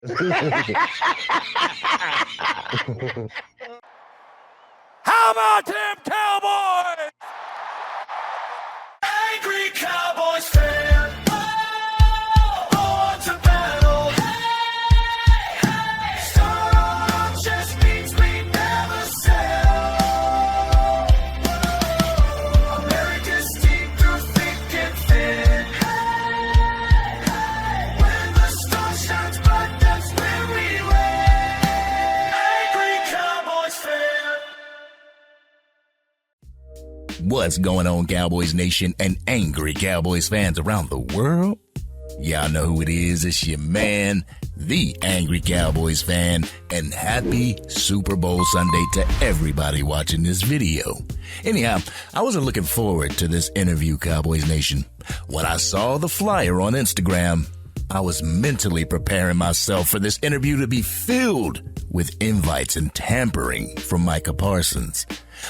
How about them Cowboys? Angry Cowboys fan. Born to battle. Star just means we never sell. America's team through thick and thin. When the star shines bright, that's when we win. Angry Cowboys fan. What's going on, Cowboys Nation and angry Cowboys fans around the world? Y'all know who it is. It's your man, the Angry Cowboys fan, and happy Super Bowl Sunday to everybody watching this video. Anyhow, I wasn't looking forward to this interview, Cowboys Nation. When I saw the flyer on Instagram, I was mentally preparing myself for this interview to be filled with invites and tampering from Micah Parsons.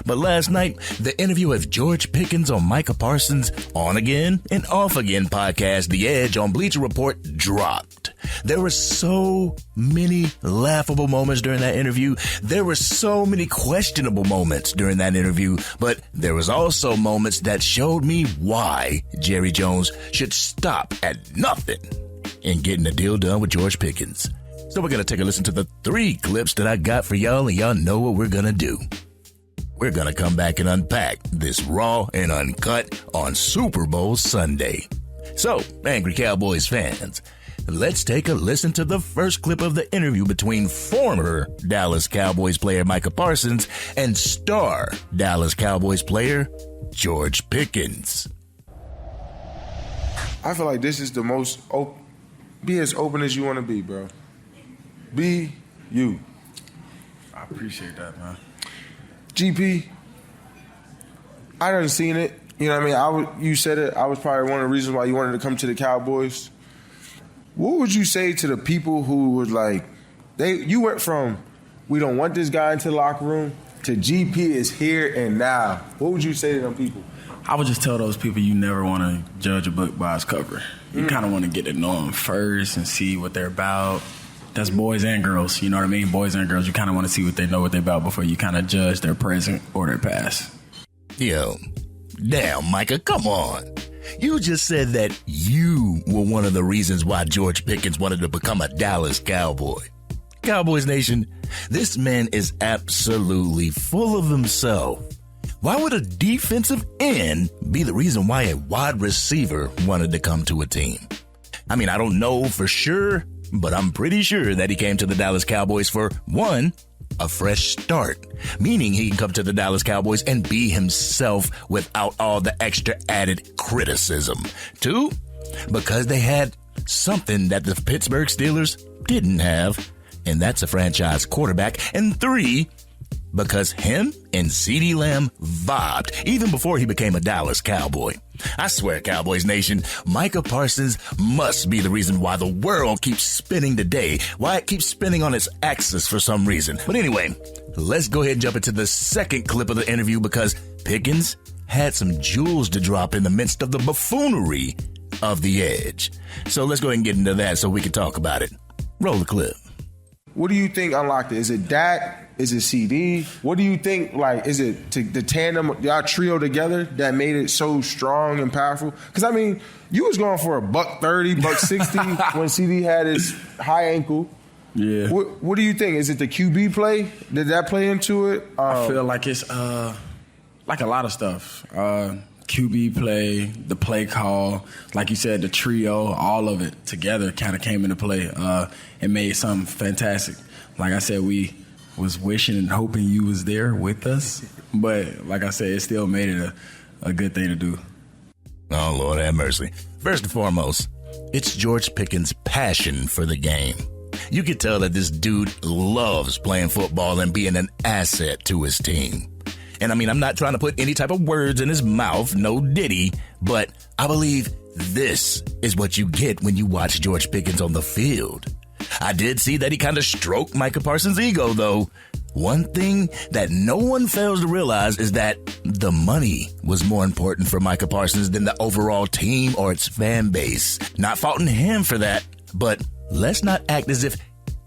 But last night, the interview of George Pickens on Micah Parsons' On Again and Off Again podcast, The Edge on Bleacher Report, dropped. There were so many laughable moments during that interview. There were so many questionable moments during that interview, but there was also moments that showed me why Jerry Jones should stop at nothing in getting a deal done with George Pickens. So we're going to take a listen to the 3 clips that I got for y'all, and y'all know what we're going to do. We're going to come back and unpack this raw and uncut on Super Bowl Sunday. So, Angry Cowboys fans, let's take a listen to the first clip of the interview between former Dallas Cowboys player Micah Parsons and star Dallas Cowboys player George Pickens. I feel like this is the most be as open as you want to be, bro. Be you. I appreciate that, man. GP, I done seen it. You know what I mean? You said it. I was probably one of the reasons why you wanted to come to the Cowboys. What would you say to the people who was like, you went from, we don't want this guy into the locker room, to GP is here and now. What would you say to them people? I would just tell those people you never want to judge a book by its cover. You kind of want to get to know them first and see what they're about. That's boys and girls, you know what I mean? Boys and girls, you kind of want to see what they know what they're about before you kind of judge their present or their past. Yo, damn, Micah, come on. You just said that you were one of the reasons why George Pickens wanted to become a Dallas Cowboy. Cowboys Nation, this man is absolutely full of himself. Why would a defensive end be the reason why a wide receiver wanted to come to a team? I mean, I don't know for sure, but I'm pretty sure that he came to the Dallas Cowboys for, 1, a fresh start, meaning he can come to the Dallas Cowboys and be himself without all the extra added criticism. 2, because they had something that the Pittsburgh Steelers didn't have, and that's a franchise quarterback. And 3, because him and CeeDee Lamb vibed even before he became a Dallas Cowboy. I swear, Cowboys Nation, Micah Parsons must be the reason why the world keeps spinning today, why it keeps spinning on its axis for some reason. But anyway, let's go ahead and jump into the second clip of the interview because Pickens had some jewels to drop in the midst of the buffoonery of The Edge. So let's go ahead and get into that so we can talk about it. Roll the clip. What do you think unlocked it? Is it Dak? Is it CD? What do you think, like, is it the tandem, y'all trio together that made it so strong and powerful? Because, I mean, you was going for $130, $160 when CD had his high ankle. Yeah. What do you think? Is it the QB play? Did that play into it? I feel like it's like a lot of stuff. QB play, the play call, like you said, the trio, all of it together kind of came into play and made something fantastic. Like I said, we was wishing and hoping you was there with us, but like I said, it still made it a good thing to do. Oh, Lord have mercy. First and foremost, it's George Pickens' passion for the game. You could tell that this dude loves playing football and being an asset to his team. And I mean, I'm not trying to put any type of words in his mouth, no diddy, but I believe this is what you get when you watch George Pickens on the field. I did see that he kind of stroked Micah Parsons' ego, though. One thing that no one fails to realize is that the money was more important for Micah Parsons than the overall team or its fan base. Not faulting him for that, but let's not act as if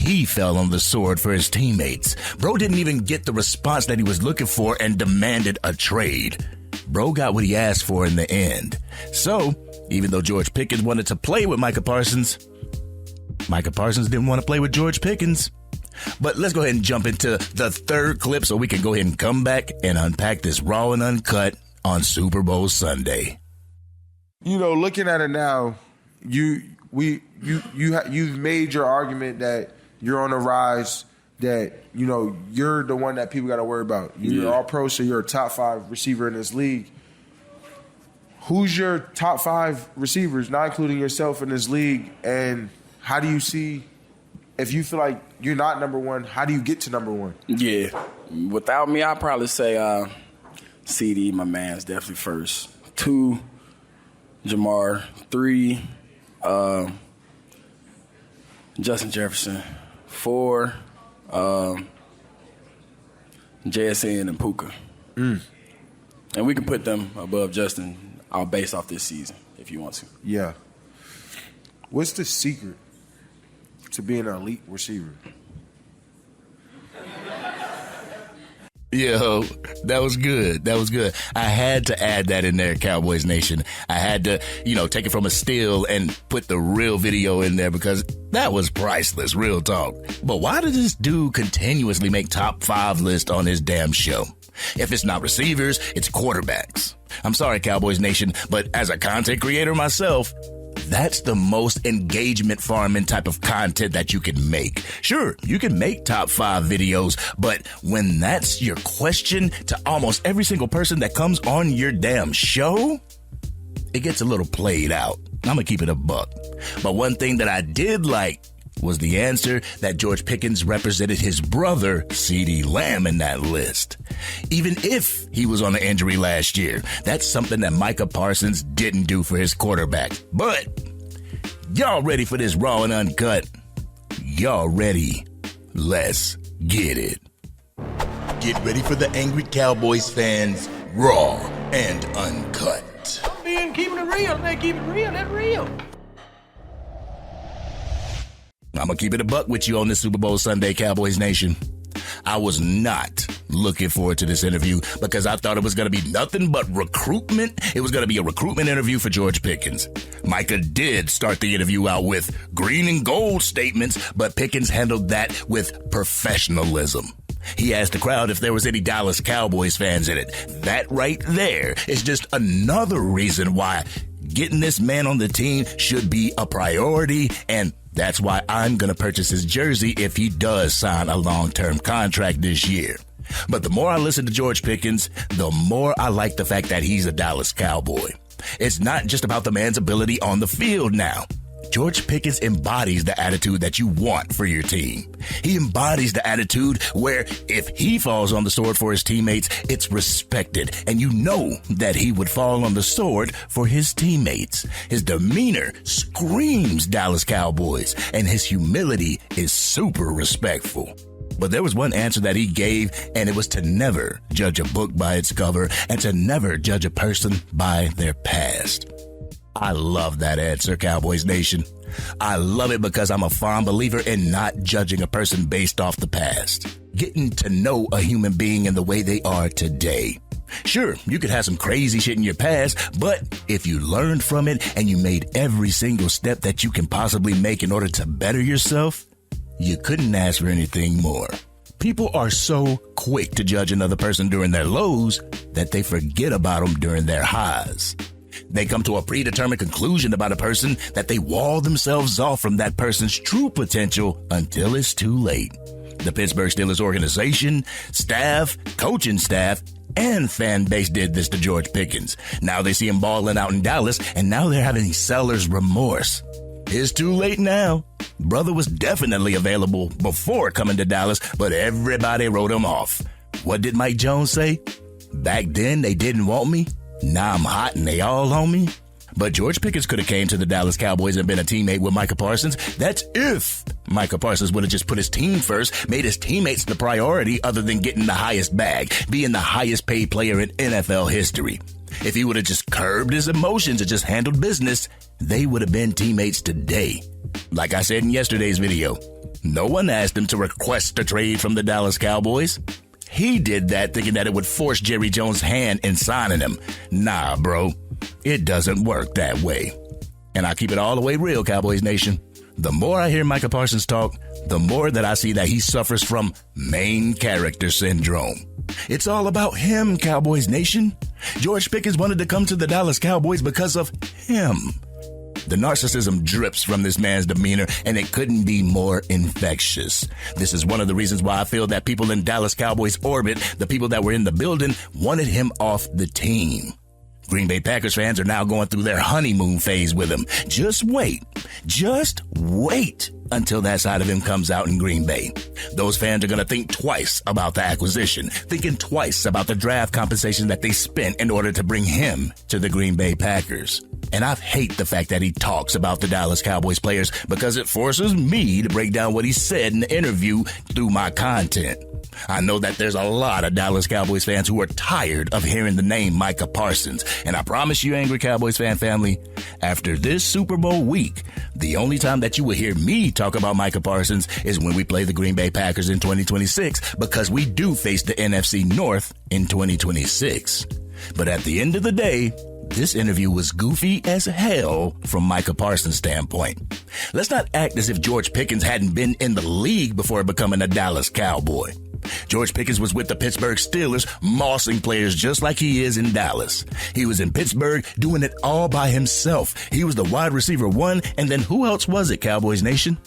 he fell on the sword for his teammates. Bro didn't even get the response that he was looking for and demanded a trade. Bro got what he asked for in the end. So, even though George Pickens wanted to play with Micah Parsons didn't want to play with George Pickens. But let's go ahead and jump into the third clip so we can go ahead and come back and unpack this Raw and Uncut on Super Bowl Sunday. You know, looking at it now, you've made your argument that you're on a rise, that, you know, you're the one that people got to worry about. You're all pro, so you're a top 5 receiver in this league. Who's your top 5 receivers, not including yourself, in this league? And how do you see, if you feel like you're not number one, how do you get to number one? Yeah. Without me, I'd probably say CD, my man's definitely first. 2, Jamar. 3, Justin Jefferson. 4, JSN and Puka. And we can put them above Justin based off this season if you want to. Yeah. What's the secret to being an elite receiver? Yo, that was good. That was good. I had to add that in there, Cowboys Nation. I had to, take it from a still and put the real video in there because that was priceless, real talk. But why does this dude continuously make top 5 lists on his damn show? If it's not receivers, it's quarterbacks. I'm sorry, Cowboys Nation, but as a content creator myself, that's the most engagement farming type of content that you can make. Sure, you can make top 5 videos, but when that's your question to almost every single person that comes on your damn show, it gets a little played out. I'm gonna keep it a buck. But one thing that I did like was the answer that George Pickens represented his brother, CeeDee Lamb, in that list. Even if he was on the injury last year, that's something that Micah Parsons didn't do for his quarterback. But y'all ready for this Raw and Uncut? Y'all ready? Let's get it. Get ready for the Angry Cowboys fans, Raw and Uncut. Man, keeping it real, man, keep it real, that's real. I'm going to keep it a buck with you on this Super Bowl Sunday, Cowboys Nation. I was not looking forward to this interview because I thought it was going to be nothing but recruitment. It was going to be a recruitment interview for George Pickens. Micah did start the interview out with green and gold statements, but Pickens handled that with professionalism. He asked the crowd if there was any Dallas Cowboys fans in it. That right there is just another reason why getting this man on the team should be a priority, and that's why I'm going to purchase his jersey if he does sign a long-term contract this year. But the more I listen to George Pickens, the more I like the fact that he's a Dallas Cowboy. It's not just about the man's ability on the field now. George Pickens embodies the attitude that you want for your team. He embodies the attitude where if he falls on the sword for his teammates, it's respected. And you know that he would fall on the sword for his teammates. His demeanor screams Dallas Cowboys, and his humility is super respectful. But there was one answer that he gave, and it was to never judge a book by its cover and to never judge a person by their past. I love that answer, Cowboys Nation. I love it because I'm a fond believer in not judging a person based off the past. Getting to know a human being in the way they are today. Sure, you could have some crazy shit in your past, but if you learned from it and you made every single step that you can possibly make in order to better yourself, you couldn't ask for anything more. People are so quick to judge another person during their lows that they forget about them during their highs. They come to a predetermined conclusion about a person that they wall themselves off from that person's true potential until it's too late. The Pittsburgh Steelers organization, staff, coaching staff, and fan base did this to George Pickens. Now they see him balling out in Dallas, and now they're having seller's remorse. It's too late now. Brother was definitely available before coming to Dallas, but everybody wrote him off. What did Mike Jones say? Back then they didn't want me. Now I'm hot and they all on me. But George Pickens could have came to the Dallas Cowboys and been a teammate with Micah Parsons. That's if Micah Parsons would have just put his team first, made his teammates the priority other than getting the highest bag, being the highest paid player in NFL history. If he would have just curbed his emotions and just handled business, they would have been teammates today. Like I said in yesterday's video, No one asked him to request a trade from the Dallas Cowboys. He did that thinking that it would force Jerry Jones' hand in signing him. Nah, bro. It doesn't work that way. And I keep it all the way real, Cowboys Nation. The more I hear Micah Parsons talk, the more that I see that he suffers from main character syndrome. It's all about him, Cowboys Nation. George Pickens wanted to come to the Dallas Cowboys because of him. The narcissism drips from this man's demeanor, and it couldn't be more infectious. This is one of the reasons why I feel that people in Dallas Cowboys orbit, the people that were in the building, wanted him off the team. Green Bay Packers fans are now going through their honeymoon phase with him. Just wait until that side of him comes out in Green Bay. Those fans are going to think twice about the acquisition, thinking twice about the draft compensation that they spent in order to bring him to the Green Bay Packers. And I hate the fact that he talks about the Dallas Cowboys players because it forces me to break down what he said in the interview through my content. I know that there's a lot of Dallas Cowboys fans who are tired of hearing the name Micah Parsons. And I promise you, Angry Cowboys fan family, after this Super Bowl week, the only time that you will hear me talk about Micah Parsons is when we play the Green Bay Packers in 2026, because we do face the NFC North in 2026. But at the end of the day, this interview was goofy as hell from Micah Parsons' standpoint. Let's not act as if George Pickens hadn't been in the league before becoming a Dallas Cowboy. George Pickens was with the Pittsburgh Steelers, mossing players just like he is in Dallas. He was in Pittsburgh doing it all by himself. He was the wide receiver one, and then who else was it, Cowboys Nation?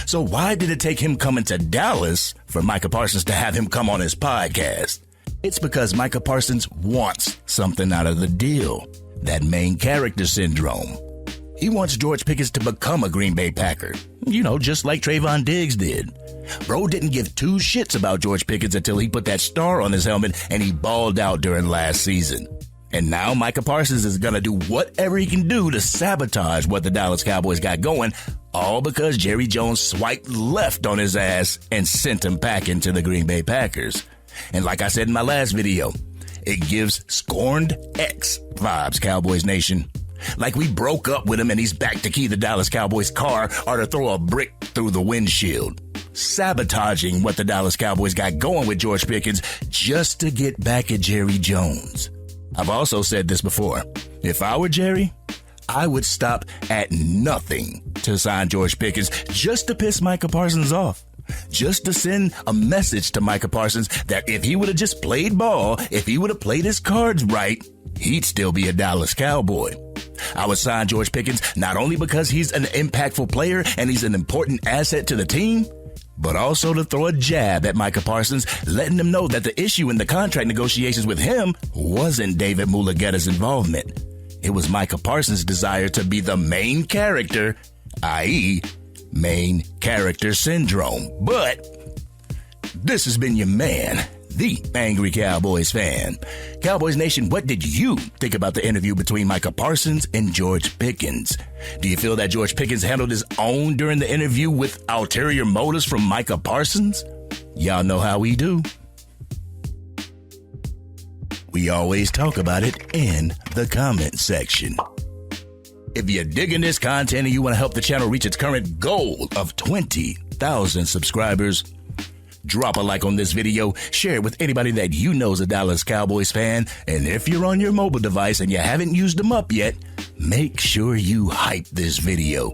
So why did it take him coming to Dallas for Micah Parsons to have him come on his podcast? It's because Micah Parsons wants something out of the deal. That main character syndrome. He wants George Pickens to become a Green Bay Packer. Just like Trayvon Diggs did. Bro didn't give two shits about George Pickens until he put that star on his helmet and he balled out during last season. And now Micah Parsons is going to do whatever he can do to sabotage what the Dallas Cowboys got going, all because Jerry Jones swiped left on his ass and sent him packing to the Green Bay Packers. And like I said in my last video, it gives scorned ex vibes, Cowboys Nation. Like we broke up with him and he's back to key the Dallas Cowboys car or to throw a brick through the windshield. Sabotaging what the Dallas Cowboys got going with George Pickens just to get back at Jerry Jones. I've also said this before. If I were Jerry, I would stop at nothing to sign George Pickens just to piss Micah Parsons off. Just to send a message to Micah Parsons that if he would have just played ball, if he would have played his cards right, he'd still be a Dallas Cowboy. I would sign George Pickens not only because he's an impactful player and he's an important asset to the team, but also to throw a jab at Micah Parsons, letting him know that the issue in the contract negotiations with him wasn't David Mulugheta's involvement. It was Micah Parsons' desire to be the main character, i.e., main character syndrome. But this has been your man, the Angry Cowboys fan. Cowboys Nation, what did you think about the interview between Micah Parsons and George Pickens? Do you feel that George Pickens handled his own during the interview with ulterior motives from Micah Parsons? Y'all know how we do. We always talk about it in the comment section. If you're digging this content and you want to help the channel reach its current goal of 20,000 subscribers, drop a like on this video, share it with anybody that you know is a Dallas Cowboys fan, and if you're on your mobile device and you haven't used them up yet, make sure you hype this video.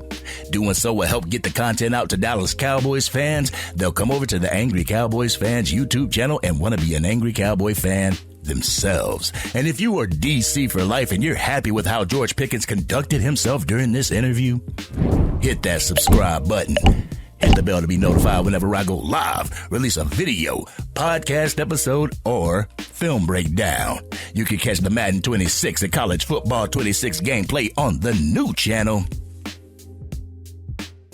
Doing so will help get the content out to Dallas Cowboys fans. They'll come over to the Angry Cowboys Fans YouTube channel and want to be an Angry Cowboy fan themselves. And if you are DC for life and you're happy with how George Pickens conducted himself during this interview, hit that subscribe button. Hit the bell to be notified whenever I go live, release a video, podcast episode, or film breakdown. You can catch the Madden 26 and College Football 26 gameplay on the new channel,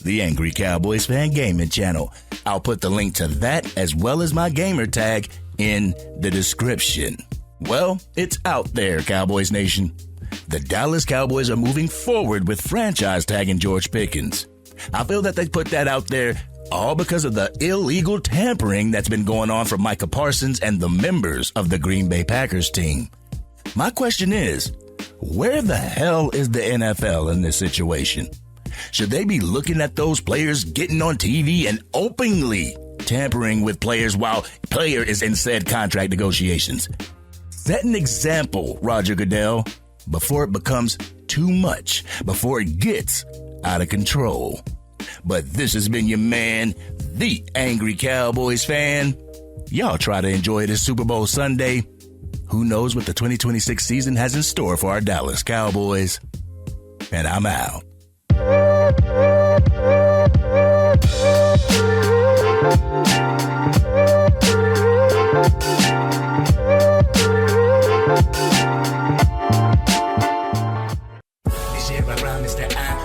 the Angry Cowboys Fan Gaming Channel. I'll put the link to that as well as my gamer tag in the description. Well, it's out there, Cowboys Nation. The Dallas Cowboys are moving forward with franchise tagging George Pickens. I feel that they put that out there all because of the illegal tampering that's been going on from Micah Parsons and the members of the Green Bay Packers team. My question is, where the hell is the NFL in this situation? Should they be looking at those players getting on TV and openly tampering with players while player is in said contract negotiations? Set an example, Roger Goodell, before it becomes too much, before it gets out of control. But this has been your man, the Angry Cowboys fan. Y'all try to enjoy this Super Bowl Sunday. Who knows what the 2026 season has in store for our Dallas Cowboys? And I'm out.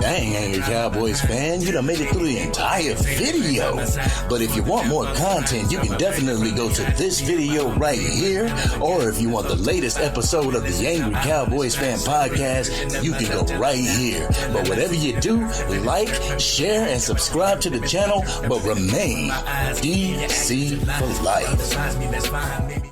Dang, Angry Cowboys fan, you done made it through the entire video. But if you want more content, you can definitely go to this video right here. Or if you want the latest episode of the Angry Cowboys Fan Podcast, you can go right here. But whatever you do, like, share, and subscribe to the channel, but remain DC for life.